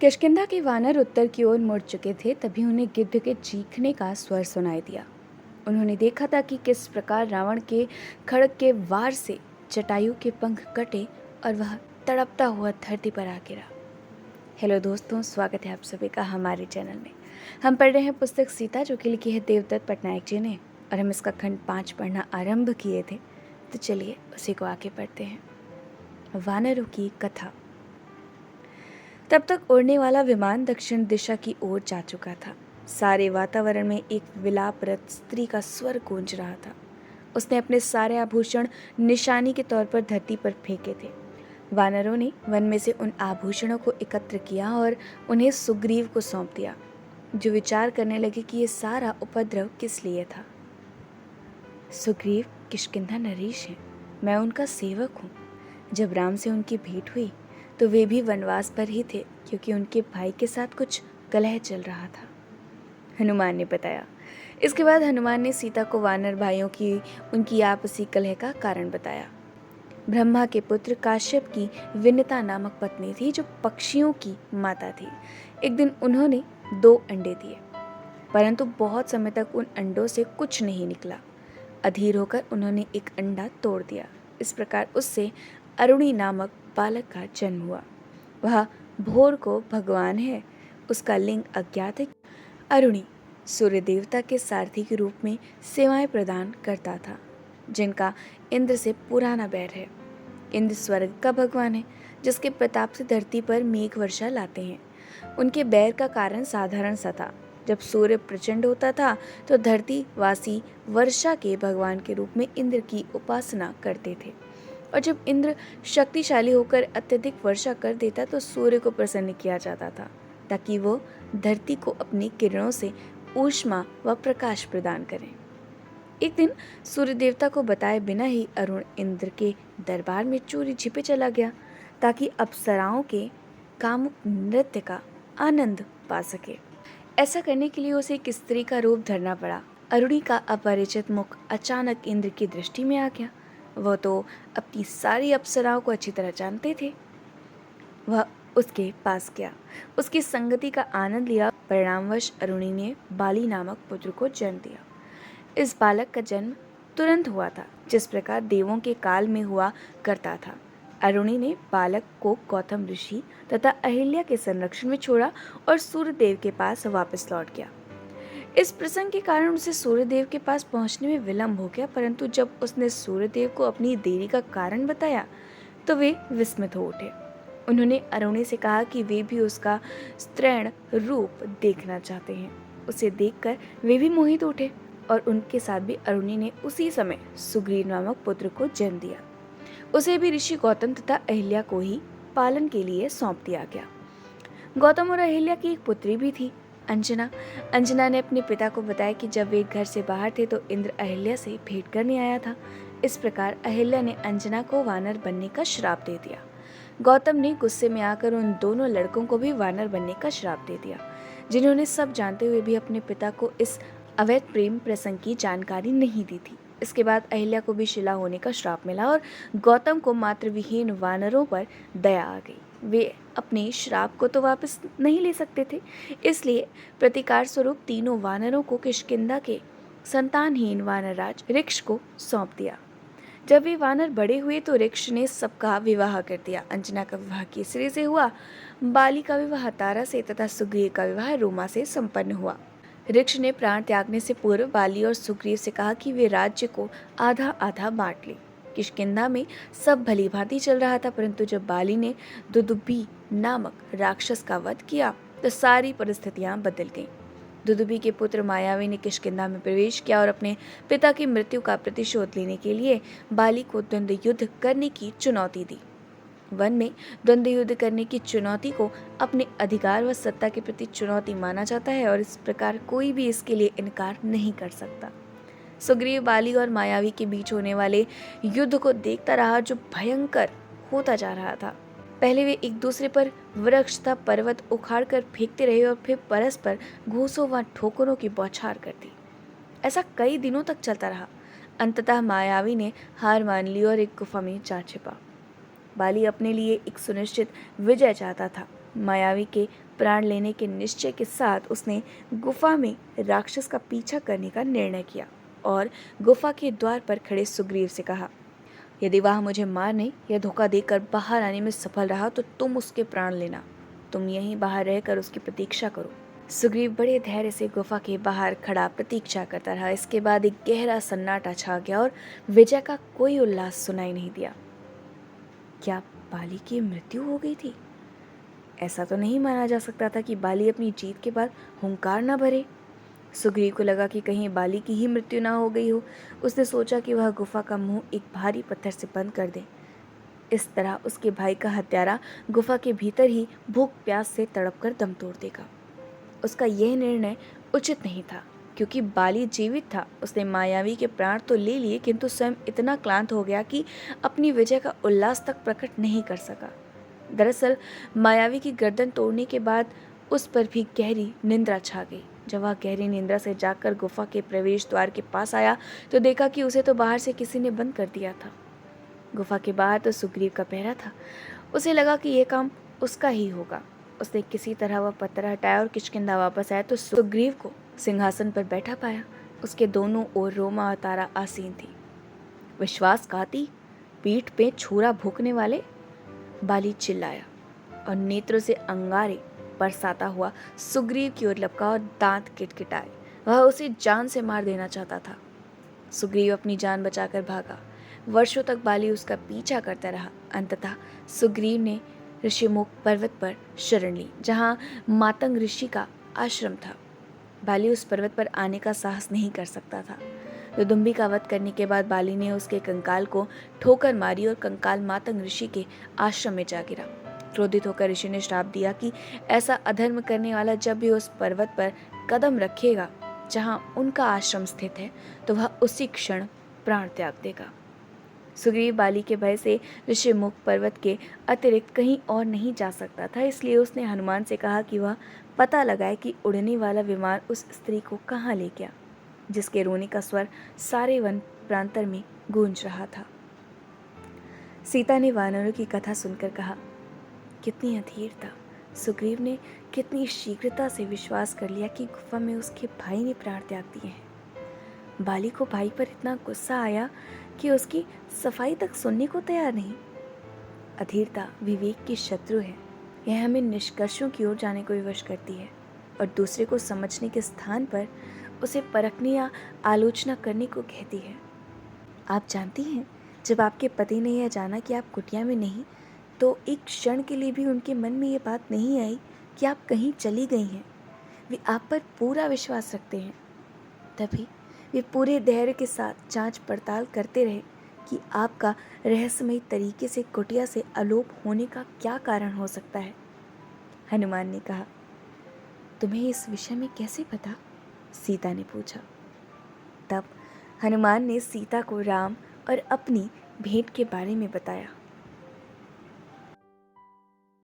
किष्किंधा के वानर उत्तर की ओर मुड़ चुके थे, तभी उन्हें गिद्ध के चीखने का स्वर सुनाई दिया। उन्होंने देखा था कि किस प्रकार रावण के खड्ग के वार से जटायु के पंख कटे और वह तड़पता हुआ धरती पर आ गिरा। हेलो दोस्तों, स्वागत है आप सभी का हमारे चैनल में। हम पढ़ रहे हैं पुस्तक सीता, जो कि लिखी है देवदत्त पटनायक जी ने, और हम इसका खंड 5 पढ़ना आरंभ किए थे। तो चलिए उसी को आगे पढ़ते हैं। वानरों की कथा। तब तक उड़ने वाला विमान दक्षिण दिशा की ओर जा चुका था। सारे वातावरण में एक विलापरत स्त्री का स्वर गूंज रहा था। उसने अपने सारे आभूषण निशानी के तौर पर धरती पर फेंके थे। वानरों ने वन में से उन आभूषणों को एकत्र किया और उन्हें सुग्रीव को सौंप दिया, जो विचार करने लगे कि ये सारा उपद्रव किस लिए था। सुग्रीव किष्किंधा नरेश हैं, मैं उनका सेवक हूँ। जब राम से उनकी भेंट हुई तो वे भी वनवास पर ही थे, क्योंकि उनके भाई के साथ कुछ कलह चल रहा था, हनुमान ने बताया। इसके बाद हनुमान ने सीता को वानर भाइयों की उनकी आपसी कलह का कारण बताया। ब्रह्मा के पुत्र काश्यप की विनता नामक पत्नी थी, जो पक्षियों की माता थी। एक दिन उन्होंने 2 अंडे दिए, परंतु बहुत समय तक उन अंडों से कुछ नहीं निकला। अधीर होकर उन्होंने एक अंडा तोड़ दिया। इस प्रकार उससे अरुणी नामक बालक का जन्म हुआ। वह भोर को भगवान है, उसका लिंग अज्ञात है। अरुणी सूर्य देवता के सारथी के रूप में सेवाएं प्रदान करता था, जिनका इंद्र से पुराना बैर है। इंद्र स्वर्ग का भगवान है, जिसके प्रताप से धरती पर मेघ वर्षा लाते हैं। उनके बैर का कारण साधारण सा था। जब सूर्य प्रचंड होता था तो धरती वासी वर्षा के भगवान के रूप में इंद्र की उपासना करते थे, और जब इंद्र शक्तिशाली होकर अत्यधिक वर्षा कर देता तो सूर्य को प्रसन्न किया जाता था, ताकि वो धरती को अपनी किरणों से ऊष्मा व प्रकाश प्रदान करें। एक दिन सूर्य देवता को बताए बिना ही अरुण इंद्र के दरबार में चोरी छिपे चला गया, ताकि अप्सराओं के कामुक नृत्य का आनंद पा सके। ऐसा करने के लिए उसे एक स्त्री का रूप धरना पड़ा। अरुणी का अपरिचित मुख अचानक इंद्र की दृष्टि में आ गया। वह तो अपनी सारी अप्सराओं को अच्छी तरह जानते थे। वह उसके पास गया, उसकी संगति का आनंद लिया। परिणामवश अरुणी ने बाली नामक पुत्र को जन्म दिया। इस बालक का जन्म तुरंत हुआ था, जिस प्रकार देवों के काल में हुआ करता था। अरुणी ने बालक को गौतम ऋषि तथा अहिल्या के संरक्षण में छोड़ा और सूर्यदेव के पास वापस लौट गया। इस प्रसंग के कारण उसे सूर्यदेव के पास पहुंचने में विलंब हो गया, परंतु जब उसने सूर्यदेव को अपनी देरी का कारण बताया तो वे विस्मित हो उठे। उन्होंने अरुणी से कहा कि वे भी उसका स्त्रैण रूप देखना चाहते हैं। उसे देखकर वे भी मोहित उठे, और उनके साथ भी अरुणी ने उसी समय सुग्रीव नामक पुत्र को जन्म दिया। उसे भी ऋषि गौतम तथा अहिल्या को ही पालन के लिए सौंप दिया गया। गौतम और अहिल्या की एक पुत्री भी थी, अंजना। अंजना ने अपने पिता को बताया कि जब वे घर से बाहर थे तो इंद्र अहिल्या से भेंट करने आया था। इस प्रकार अहिल्या ने अंजना को वानर बनने का श्राप दे दिया। गौतम ने गुस्से में आकर उन दोनों लड़कों को भी वानर बनने का श्राप दे दिया, जिन्होंने सब जानते हुए भी अपने पिता को इस अवैध प्रेम प्रसंग की जानकारी नहीं दी थी। इसके बाद अहिल्या को भी शिला होने का श्राप मिला और गौतम को मातृविहीन वानरों पर दया आ गई। वे अपने श्राप को तो वापस नहीं ले सकते थे, इसलिए प्रतिकार स्वरूप तीनों वानरों को किष्किंधा के संतानहीन वानरराज ऋक्ष को सौंप दिया। जब वे वानर बड़े हुए तो ऋक्ष ने सबका विवाह कर दिया। अंजना का विवाह केसरी से हुआ, बाली का विवाह तारा से तथा सुग्रीव का विवाह रोमा से संपन्न हुआ। ऋक्ष ने प्राण त्यागने से पूर्व बाली और सुग्रीव से कहा कि वे राज्य को आधा आधा बांट लें। किष्किंधा में सब भली भांति चल रहा था, परंतु जब बाली ने दुदुभी नामक राक्षस का वध किया तो सारी परिस्थितियां बदल गईं। दुदुभी के पुत्र मायावी ने किष्किंधा में प्रवेश किया और अपने पिता की मृत्यु का प्रतिशोध लेने के लिए बाली को द्वंद्व युद्ध करने की चुनौती दी। वन में द्वंद्व युद्ध करने की चुनौती को अपने अधिकार व सत्ता के प्रति चुनौती माना जाता है, और इस प्रकार कोई भी इसके लिए इनकार नहीं कर सकता। सुग्रीव बाली और मायावी के बीच होने वाले युद्ध को देखता रहा, जो भयंकर होता जा रहा था। पहले वे एक दूसरे पर वृक्ष तथा पर्वत उखाड़ कर फेंकते रहे और फिर परस्पर घूसों व ठोकरों की बौछार कर दी। ऐसा कई दिनों तक चलता रहा। अंततः मायावी ने हार मान ली और एक गुफा में जा छिपा। बाली अपने लिए एक सुनिश्चित विजय चाहता था, मायावी के प्राण लेने के निश्चय के साथ उसने गुफा में राक्षस का पीछा करने का निर्णय किया और गुफा के द्वार पर खड़े सुग्रीव से कहा, यदि वह मुझे मारने या धोखा देकर बाहर आने में सफल रहा तो तुम उसके प्राण लेना। तुम यहीं बाहर रहकर उसकी प्रतीक्षा करो। सुग्रीव बड़े धैर्य से गुफा के बाहर खड़ा प्रतीक्षा करता रहा। इसके बाद एक गहरा सन्नाटा छा गया और विजय का कोई उल्लास सुनाई नहीं दिया। क्या बाली की मृत्यु हो गई थी? ऐसा तो नहीं माना जा सकता था कि बाली अपनी जीत के बाद हुंकार न भरे। सुग्रीव को लगा कि कहीं बाली की ही मृत्यु ना हो गई हो। उसने सोचा कि वह गुफा का मुंह एक भारी पत्थर से बंद कर दे। इस तरह उसके भाई का हत्यारा गुफा के भीतर ही भूख प्यास से तड़प कर दम तोड़ देगा। उसका यह निर्णय उचित नहीं था, क्योंकि बाली जीवित था। उसने मायावी के प्राण तो ले लिए, किंतु स्वयं इतना क्लांत हो गया कि अपनी विजय का उल्लास तक प्रकट नहीं कर सका। दरअसल मायावी की गर्दन तोड़ने के बाद उस पर भी गहरी निंद्रा छा गई। जब वह गहरी निंद्रा से जागकर गुफा के प्रवेश द्वार के पास आया तो देखा कि उसे तो बाहर से किसी ने बंद कर दिया था। गुफा के बाहर तो सुग्रीव का पहरा था। उसे लगा कि यह काम उसका ही होगा। उसने किसी तरह वह पत्थर हटाया और किष्किंधा वापस आया तो सुग्रीव को सिंहासन पर बैठा पाया। उसके दोनों ओर रोमा और तारा आसीन थी। विश्वासघाती, पीठ पे छुरा भोंकने वाले, बाली चिल्लाया और नेत्रों से अंगारे बरसाता हुआ सुग्रीव की ओर लपका और दांत किटकिटाए। वह उसे जान से मार देना चाहता था। सुग्रीव अपनी जान बचाकर भागा। वर्षों तक बाली उसका पीछा करता रहा। अंततः सुग्रीव ने ऋषिमुख पर्वत पर शरण ली, जहाँ मातंग ऋषि का आश्रम था। बाली उस पर्वत पर आने का साहस नहीं कर सकता था। दुदुम्बी का वध करने के बाद बाली ने उसके कंकाल को ठोकर मारी और कंकाल मातंग ऋषि के आश्रम में जा गिरा। क्रोधित होकर ऋषि ने श्राप दिया कि ऐसा अधर्म करने वाला जब भी उस पर्वत पर कदम रखेगा जहां उनका आश्रम स्थित है, तो वह उसी क्षण प्राण त्याग देगा। सुग्रीव बाली के भय से ऋषिमुख पर्वत के अतिरिक्त कहीं और नहीं जा सकता था। इसलिए उसने हनुमान से कहा कि वह पता लगाए कि उड़ने वाला विमान उस स्त्री को कहाँ ले गया, जिसके रोने का स्वर सारे वन प्रांतर में गूंज रहा था। सीता ने वानरों की कथा सुनकर कहा, कितनी अधीरता! सुग्रीव ने कितनी शीघ्रता से विश्वास कर लिया कि गुफा में उसके भाई ने प्राण त्याग दिए हैं। बाली को भाई पर इतना गुस्सा आया कि उसकी सफाई तक सुनने को तैयार नहीं। अधीरता विवेक की शत्रु है। यह हमें निष्कर्षों की ओर जाने को विवश करती है और दूसरे को समझने के स्थान पर उसे परखने या आलोचना करने को कहती है। आप जानती हैं, जब आपके पति ने यह जाना कि आप कुटिया में नहीं, तो एक क्षण के लिए भी उनके मन में ये बात नहीं आई कि आप कहीं चली गई हैं। वे आप पर पूरा विश्वास रखते हैं। तभी वे पूरे धैर्य के साथ जांच पड़ताल करते रहे कि आपका रहस्यमयी तरीके से कुटिया से अलोप होने का क्या कारण हो सकता है। हनुमान ने कहा, तुम्हें इस विषय में कैसे पता? सीता ने पूछा। तब हनुमान ने सीता को राम और अपनी भेंट के बारे में बताया।